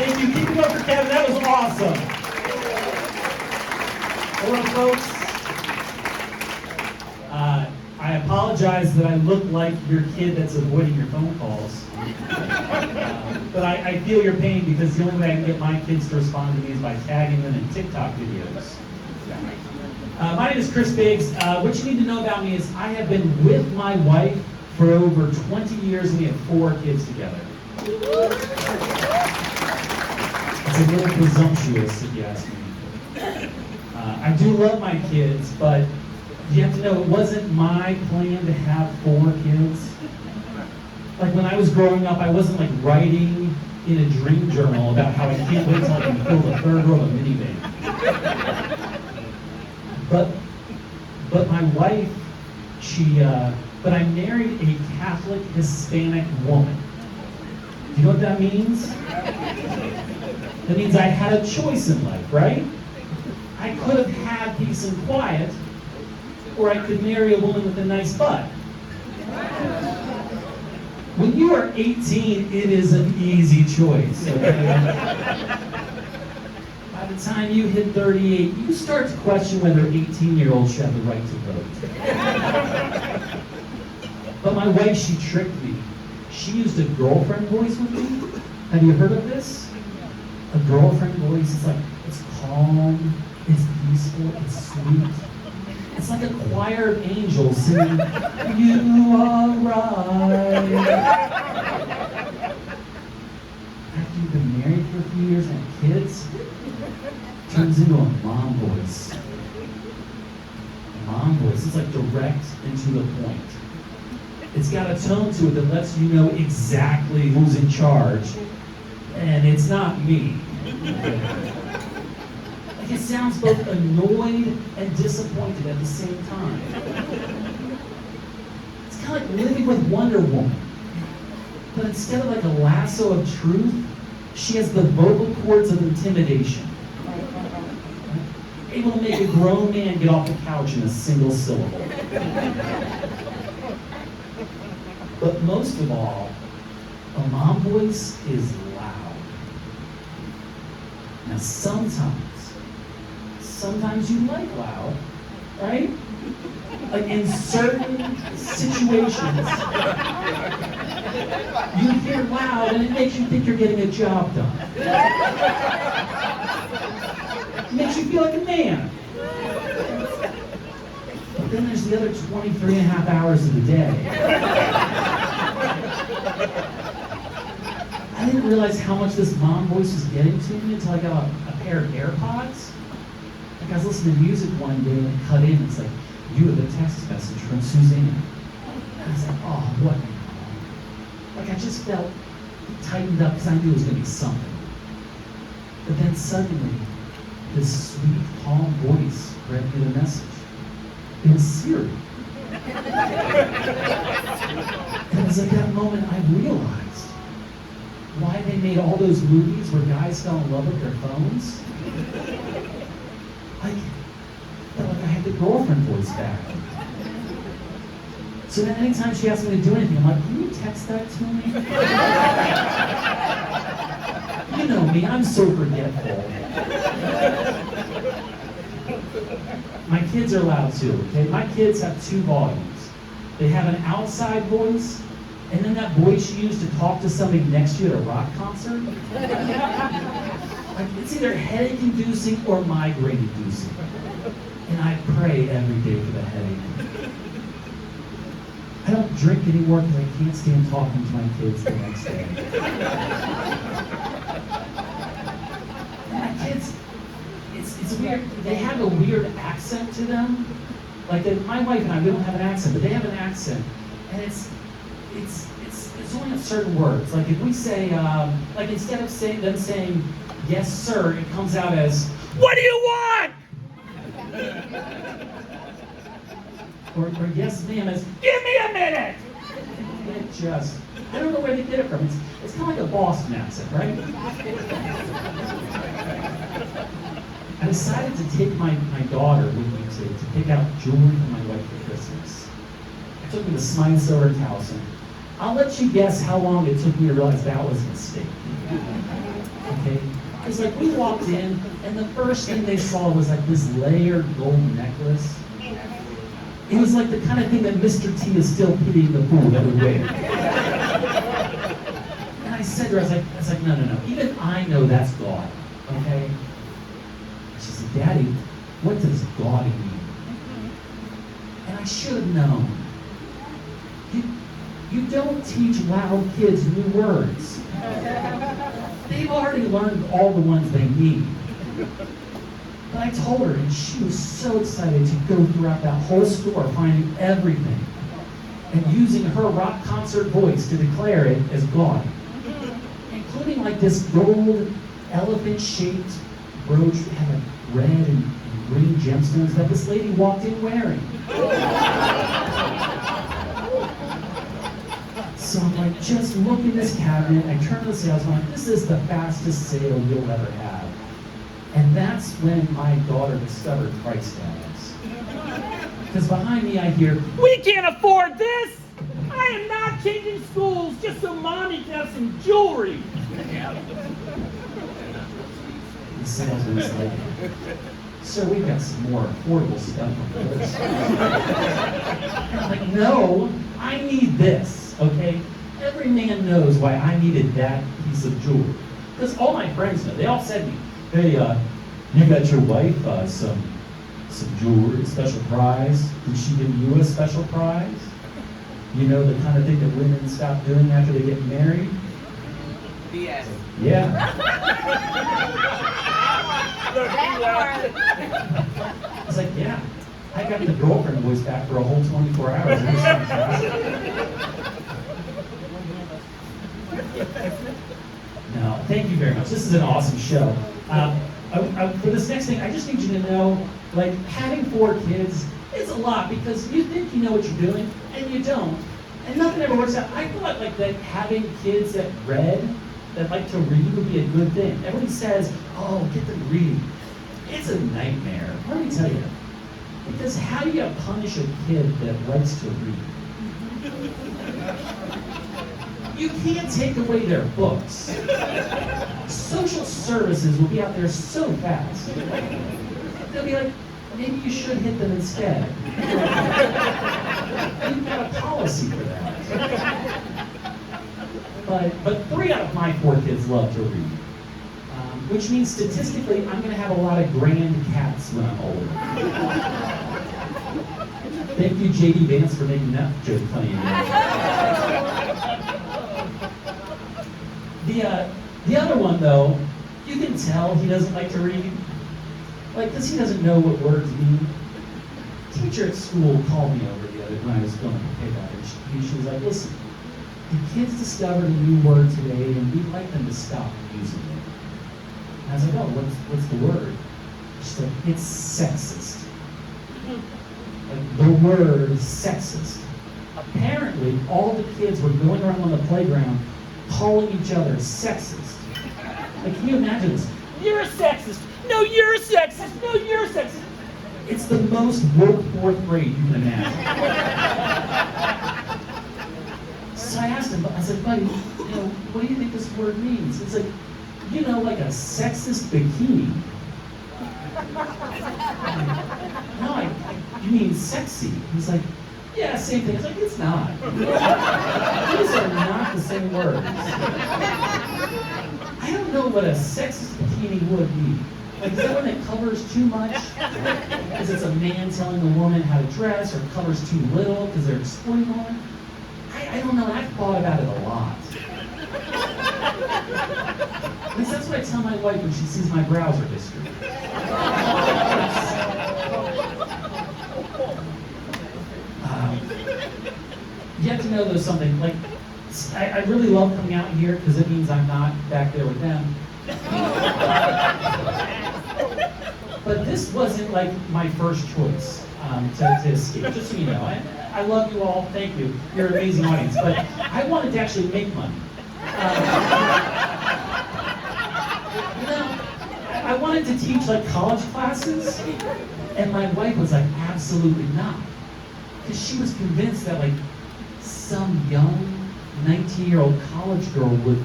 Thank you. Keep it up for Kevin. That was awesome. Hello, folks. I apologize that I look like your kid that's avoiding your phone calls. But I feel your pain because the only way I can get my kids to respond to me is by tagging them in TikTok videos. My name is Chris Biggs. What you need to know about me is I have been with my wife for over 20 years and we have 4 kids together. It's a little presumptuous if you ask me. I do love my kids, but you have to know it wasn't my plan to have 4 kids. Like when I was growing up, I wasn't like writing in a dream journal about how I can't wait till I can fill the 3rd row of a minivan. But my wife, but I married a Catholic Hispanic woman. Do you know what that means? That means I had a choice in life, right? I could have had peace and quiet, or I could marry a woman with a nice butt. When you are 18, it is an easy choice, okay? By the time you hit 38, you start to question whether 18-year-olds should have the right to vote. But my wife, she tricked me. She used a girlfriend voice with me. Have you heard of this? A girlfriend voice is like, it's calm, it's peaceful, it's sweet. It's like a choir of angels singing, you are right. After you've been married for a few years and have kids, it turns into a mom voice. A mom voice, it's like direct and to the point. It's got a tone to it that lets you know exactly who's in charge. And it's not me. Like it sounds both annoyed and disappointed at the same time. It's kind of like living with Wonder Woman. But instead of like a lasso of truth, she has the vocal cords of intimidation. Able to make a grown man get off the couch in a single syllable. But most of all, a mom voice is loud. Now sometimes you like loud, right? Like in certain situations, you hear loud and it makes you think you're getting a job done. It makes you feel like a man. But then there's the other 23 and a half hours of the day. I didn't realize how much this mom voice was getting to me until I got a pair of AirPods. Like I was listening to music one day and it cut in. It's like, you have a text message from Suzanne. And I was like, oh, what? Like I just felt tightened up because I knew it was going to be something. But then suddenly, this sweet, calm voice read me the message. It was Siri. And it was at that moment I realized why they made all those movies where guys fell in love with their phones. I felt like I had the girlfriend voice back. So then anytime she asked me to do anything, I'm like, can you text that to me? You know me, I'm so forgetful. My kids are loud too, okay? My kids have 2 volumes. They have an outside voice, and then that voice you use to talk to somebody next to you at a rock concert. Like, it's either headache-inducing or migraine-inducing. And I pray every day for the headache. I don't drink anymore because I can't stand talking to my kids the next day. And my kids, it's weird. They have a weird accent to them. Like my wife and I, we don't have an accent, but they have an accent, and it's only on certain words. Like if we say, like instead of them saying yes sir, it comes out as what do you want? or yes ma'am as give me a minute. It just, I don't know where they get it from. It's kind of like a Boston accent, right? I decided to take my daughter with me to pick out jewelry for my wife for Christmas. I took her to Smythe Silver in Towson. I'll let you guess how long it took me to realize that was a mistake. Okay? It's like we walked in, and the first thing they saw was like this layered gold necklace. It was like the kind of thing that Mr. T is still pitying the fool that would wear. And I said to her, I was like, no. Even I know that's gaudy, okay? She said, Daddy, what does gaudy mean? And I should have known. You don't teach loud kids new words. They've already learned all the ones they need. But I told her, and she was so excited to go throughout that whole store finding everything and using her rock concert voice to declare it as gaudy. Including like this gold elephant-shaped brooch that had like red and green gemstones that this lady walked in wearing. So I'm like, just look in this cabinet. I turn to the salesman, like, this is the fastest sale you'll ever have. And that's when my daughter discovered price tags. Because behind me I hear, we can't afford this! I am not changing schools just so mommy can have some jewelry. The salesman's like, sir, we've got some more affordable stuff. And I'm like, no, I need this, okay? Every man knows why I needed that piece of jewelry. Because all my friends know. They all said to me, hey, you got your wife some jewelry, special prize. Did she give you a special prize? You know, the kind of thing that women stop doing after they get married? BS. Yeah. I was like, yeah. I got the girlfriend voice back for a whole 24 hours. It was fantastic. No, thank you very much. This is an awesome show. For this next thing, I just need you to know, like, having 4 kids is a lot because you think you know what you're doing, and you don't. And nothing ever works out. I thought, like, that having kids that like to read would be a good thing. Everybody says, oh, get them reading. It's a nightmare. Let me tell you. Because how do you punish a kid that likes to read? You can't take away their books. Social services will be out there so fast. They'll be like, maybe you should hit them instead. You've got a policy for that. But 3 out of my 4 kids love to read. Which means statistically, I'm going to have a lot of grand cats when I'm older. Thank you, J.D. Vance, for making that joke funny again. The other one, though, you can tell he doesn't like to read. Like, because he doesn't know what words mean. A teacher at school called me over the other when I was going to pick up, and she was like, listen, the kids discovered a new word today, and we'd like them to stop using it. And I was like, oh, what's the word? She's like, it's sexist. Like, the word is sexist. Apparently, all the kids were going around on the playground calling each other sexist. Like, can you imagine this? You're a sexist. No, you're a sexist. No, you're a sexist. It's the most woke 4th grade you can imagine. So I asked him, I said, buddy, what do you think this word means? It's like, like a sexist bikini. No, you mean sexy. He's like, yeah, same thing. It's like, it's not. These are not the same words. I don't know what a sexist bikini would be. Like, is that one that covers too much? Because it's a man telling a woman how to dress, or covers too little because they're exploiting a woman? I don't know. I've thought about it a lot. At least that's what I tell my wife when she sees my browser history. You have to know, though, something. Like, I really love coming out here because it means I'm not back there with them. But this wasn't like my first choice to escape. Just so you know, I love you all. Thank you. You're an amazing audience. But I wanted to actually make money. I wanted to teach like college classes, and my wife was like, absolutely not, because she was convinced that like some young 19-year-old college girl would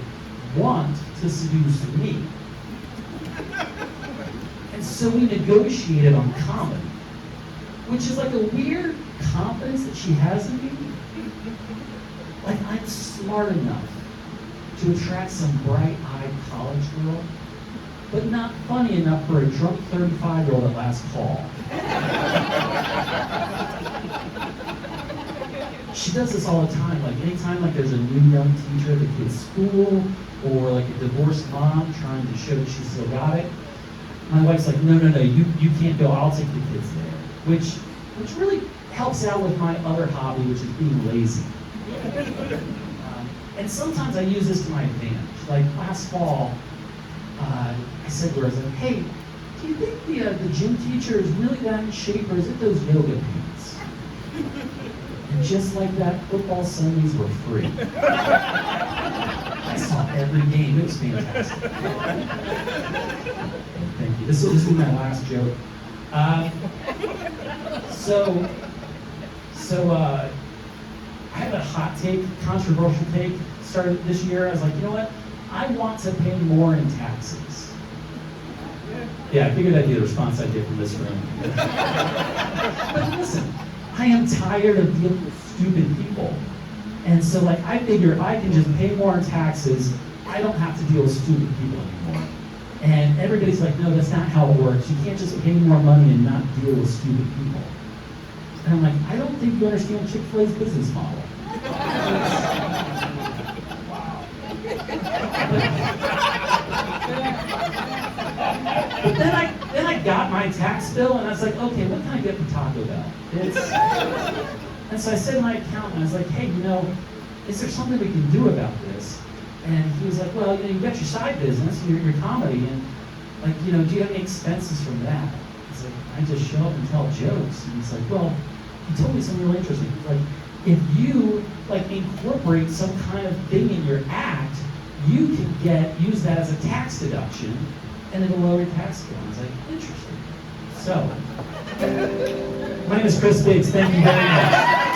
want to seduce me. And so we negotiated on comedy, which is like a weird confidence that she has in me. Like, I'm smart enough to attract some bright-eyed college girl, but not funny enough for a drunk 35-year-old at last call. She does this all the time. Like, anytime like there's a new young teacher at the kid's school, or like a divorced mom trying to show that she's still got it, my wife's like, no, you can't go, I'll take the kids there. Which really helps out with my other hobby, which is being lazy. And sometimes I use this to my advantage. Like last fall, I said to her, I was like, hey, do you think the gym teacher is really that in shape, or is it those yoga pants? And just like that, football Sundays were free. I saw every game. It was fantastic. Thank you. This will be my last joke. I had a hot take, controversial take, started this year. I was like, you know what? I want to pay more in taxes. Yeah, I figured that'd be the response I'd get from this room. But listen, I am tired of dealing with stupid people. And so like, I figure if I can just pay more in taxes, I don't have to deal with stupid people anymore. And everybody's like, no, that's not how it works. You can't just pay more money and not deal with stupid people. And I'm like, I don't think you understand Chick-fil-A's business model. Wow. But then I got my tax bill and I was like, okay, what can I get from Taco Bell? And so I said to my accountant, I was like, hey, is there something we can do about this? And he was like, well, you've got your side business, your comedy, and like, do you have any expenses from that? I was like, I just show up and tell jokes. And he's like, well, he told me something really interesting. He's like, if you incorporate some kind of thing in your act, you can use that as a tax deduction, and it'll lower your tax bill. I was like, interesting. So, my name is Chris Biggs. Thank you very much.